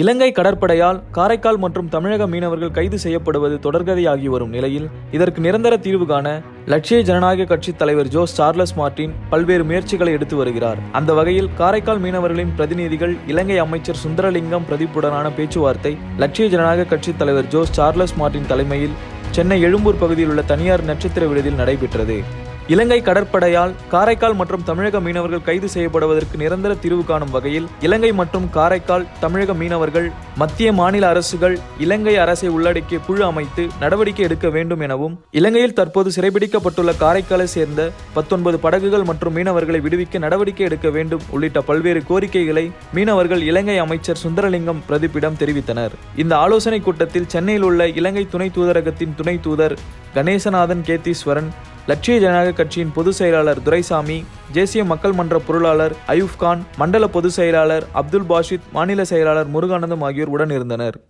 இலங்கை கடற்படையால் காரைக்கால் மற்றும் தமிழக மீனவர்கள் கைது செய்யப்படுவது தொடர்கதையாகி வரும் நிலையில் இதற்கு நிரந்தர தீர்வு காண லட்சிய ஜனநாயக கட்சி தலைவர் ஜோஸ் சார்லஸ் மார்டின் பல்வேறு முயற்சிகளை எடுத்து வருகிறார். அந்த வகையில் காரைக்கால் மீனவர்களின் பிரதிநிதிகள் இலங்கை அமைச்சர் சுந்தரலிங்கம் பிரதீப்புடனான பேச்சுவார்த்தை லட்சிய ஜனநாயக கட்சி தலைவர் ஜோஸ் சார்லஸ் மார்டின் தலைமையில் சென்னை எழும்பூர் பகுதியில் உள்ள தனியார் நட்சத்திர விடுதியில் நடைபெற்றது. இலங்கை கடற்படையால் காரைக்கால் மற்றும் தமிழக மீனவர்கள் கைது செய்யப்படுவதற்கு நிரந்தர தீர்வு காணும் வகையில் இலங்கை மற்றும் காரைக்கால் தமிழக மீனவர்கள் மத்திய மாநில அரசுகள் இலங்கை அரசை உள்ளடக்கிய குழு அமைத்து நடவடிக்கை எடுக்க வேண்டும் எனவும், இலங்கையில் தற்போது சிறைபிடிக்கப்பட்டுள்ள காரைக்காலை சேர்ந்த 19 படகுகள் மற்றும் மீனவர்களை விடுவிக்க நடவடிக்கை எடுக்க வேண்டும் உள்ளிட்ட பல்வேறு கோரிக்கைகளை மீனவர்கள் இலங்கை அமைச்சர் சுந்தரலிங்கம் பிரதீப்பிடம் தெரிவித்தனர். இந்த ஆலோசனை கூட்டத்தில் சென்னையில் உள்ள இலங்கை துணை தூதரகத்தின் துணை தூதர் கணேசநாதன் கேத்தீஸ்வரன், லட்சிய ஜனநாயக கட்சியின் பொதுச் செயலாளர் துரைசாமி, தேசிய மக்கள் மன்ற பொருளாளர் அயூப் கான், மண்டல பொதுச் செயலாளர் அப்துல் பாஷித், மாநில செயலாளர் முருகானந்தம் ஆகியோர் உடன் இருந்தனர்.